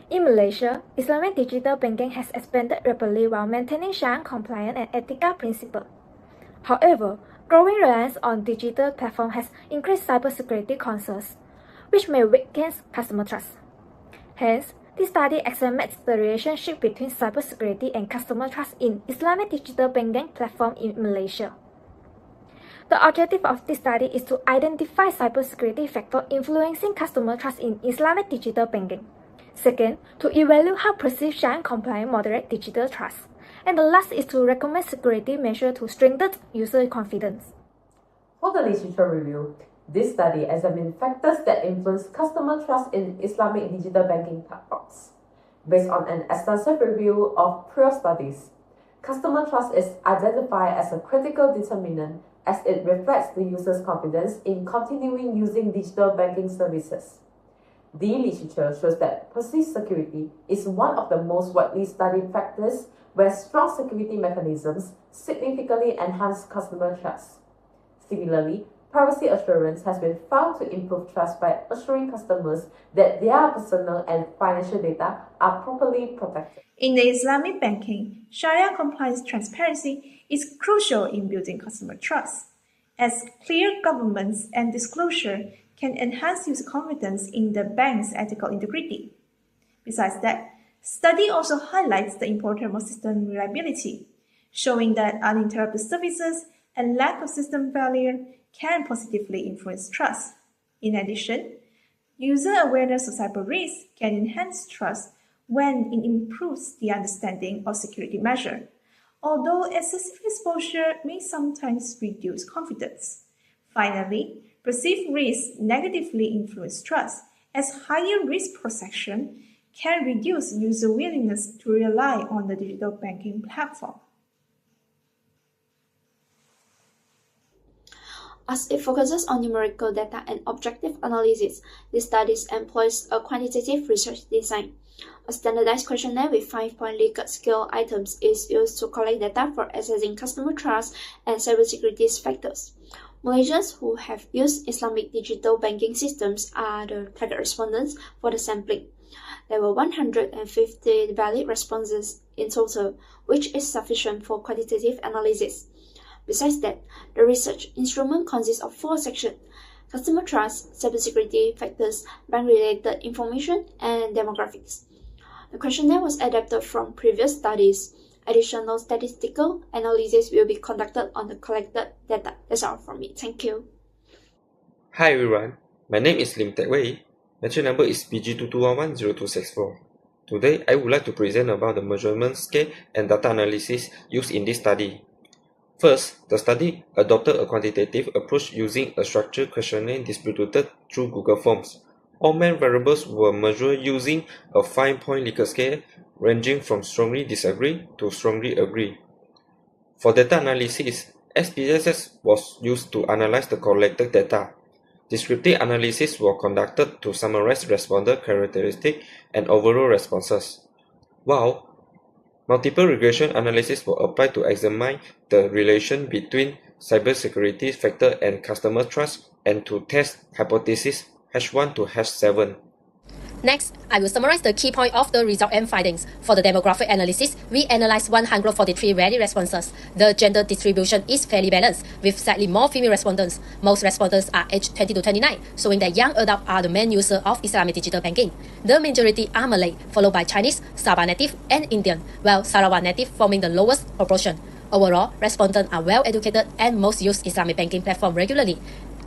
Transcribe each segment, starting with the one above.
In Malaysia, Islamic digital banking has expanded rapidly while maintaining Sharia compliant and ethical principles. However, growing reliance on digital platforms has increased cybersecurity concerns, which may weaken customer trust. Hence, this study examines the relationship between cybersecurity and customer trust in Islamic digital banking platform in Malaysia. The objective of this study is to identify cybersecurity factors influencing customer trust in Islamic digital banking. Second, to evaluate how perceived Sharia compliant moderate digital trust. And the last is to recommend security measures to strengthen user confidence. For the literature review, this study examined factors that influence customer trust in Islamic digital banking platforms. Based on an extensive review of prior studies, customer trust is identified as a critical determinant as it reflects the user's confidence in continuing using digital banking services. The literature shows that perceived security is one of the most widely studied factors where strong security mechanisms significantly enhance customer trust. Similarly, privacy assurance has been found to improve trust by assuring customers that their personal and financial data are properly protected. In the Islamic banking, Sharia compliance transparency is crucial in building customer trust, as clear governance and disclosure can enhance user confidence in the bank's ethical integrity. Besides that, study also highlights the importance of system reliability, showing that uninterrupted services and lack of system failure can positively influence trust. In addition, user awareness of cyber risks can enhance trust when it improves the understanding of security measures, although excessive exposure may sometimes reduce confidence. Finally, perceived risks negatively influence trust, as higher risk perception can reduce user willingness to rely on the digital banking platform. As it focuses on numerical data and objective analysis, this study employs a quantitative research design. A standardized questionnaire with 5-point Likert scale items is used to collect data for assessing customer trust and cybersecurity factors. Malaysians who have used Islamic digital banking systems are the target respondents for the sampling. There were 150 valid responses in total, which is sufficient for quantitative analysis. Besides that, the research instrument consists of 4 sections: customer trust, cybersecurity factors, bank-related information, and demographics. The questionnaire was adapted from previous studies. Additional statistical analysis will be conducted on the collected data. That's all from me. Thank you. Hi everyone, my name is Lim Teck Wei. Lecture number is PG22110264. Today, I would like to present about the measurement scale and data analysis used in this study. First, the study adopted a quantitative approach using a structured questionnaire distributed through Google Forms. All main variables were measured using a 5-point Likert scale ranging from strongly disagree to strongly agree. For data analysis, SPSS was used to analyze the collected data. Descriptive analysis was conducted to summarize responder characteristics and overall responses, while multiple regression analysis were applied to examine the relation between cybersecurity factor and customer trust and to test hypothesis H1 to H7. Next, I will summarize the key point of the result and findings. For the demographic analysis, we analyzed 143 valid responses. The gender distribution is fairly balanced, with slightly more female respondents. Most respondents are aged 20 to 29, showing that young adults are the main user of Islamic digital banking. The majority are Malay, followed by Chinese, Sabah native, and Indian, while Sarawak native forming the lowest proportion. Overall, respondents are well educated and most use Islamic banking platform regularly,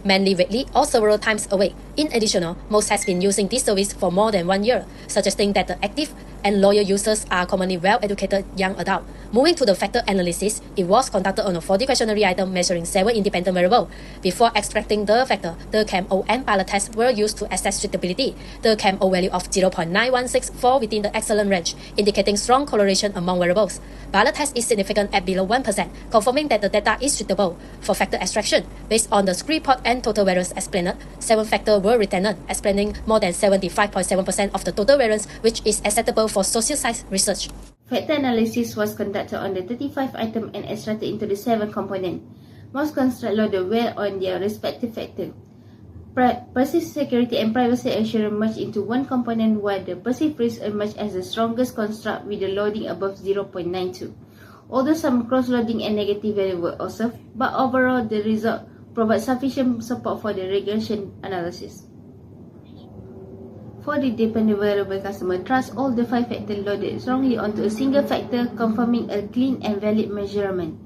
mainly weekly or several times a week. In addition, most has been using this service for more than 1 year, suggesting that the active and loyal users are commonly well-educated young adults. Moving to the factor analysis, it was conducted on a 40 questionnaire item measuring 7 independent variables. Before extracting the factor, the CAM-O and pilot test were used to assess suitability. The CAM-O value of 0.916 fall within the excellent range, indicating strong correlation among variables. Pilot test is significant at below 1%, confirming that the data is suitable. For factor extraction, based on the screen report and total variance explained, 7 factors were retained, explaining more than 75.7% of the total variance, which is acceptable for social science research. Factor analysis was conducted on the 35 items and extracted into the 7 components. Most constructs loaded well on their respective factors. perceived security and privacy assurance merge into one component, while the perceived risk emerge as the strongest construct with the loading above 0.92. Although some cross-loading and negative value were observed, but overall the result provides sufficient support for the regression analysis. For the dependent variable customer trust, all the 5 factors loaded strongly onto a single factor, confirming a clean and valid measurement.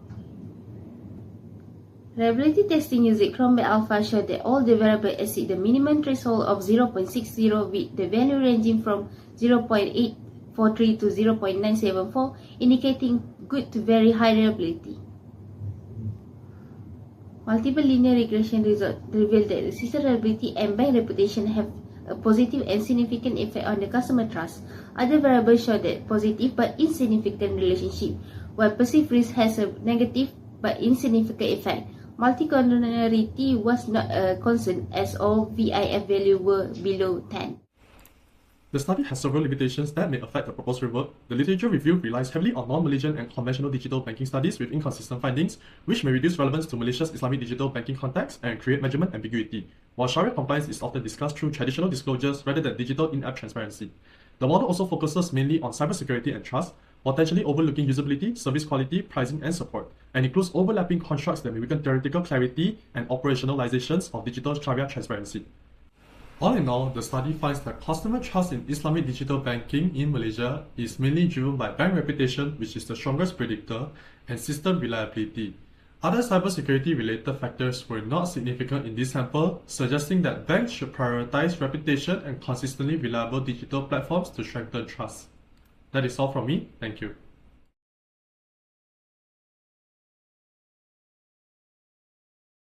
Reliability testing using Chromebase Alpha showed that all the variables exceed the minimum threshold of 0.60, with the value ranging from 0.843 to 0.974, indicating good to very high reliability. Multiple linear regression results revealed that the system reliability and bank reputation have a positive and significant effect on the customer trust. Other variables show that positive but insignificant relationship, while perceived risk has a negative but insignificant effect. Multi-condonality was not a concern as all VIF values were below 10. The study has several limitations that may affect the proposed framework. The literature review relies heavily on non-Malaysian and conventional digital banking studies with inconsistent findings, which may reduce relevance to Malaysia's Islamic digital banking context and create measurement ambiguity, while Sharia compliance is often discussed through traditional disclosures rather than digital in-app transparency. The model also focuses mainly on cybersecurity and trust, potentially overlooking usability, service quality, pricing, and support, and includes overlapping constructs that may weaken theoretical clarity and operationalizations of digital Sharia transparency. All in all, the study finds that customer trust in Islamic digital banking in Malaysia is mainly driven by bank reputation, which is the strongest predictor, and system reliability. Other cybersecurity-related factors were not significant in this sample, suggesting that banks should prioritize reputation and consistently reliable digital platforms to strengthen trust. That is all from me. Thank you.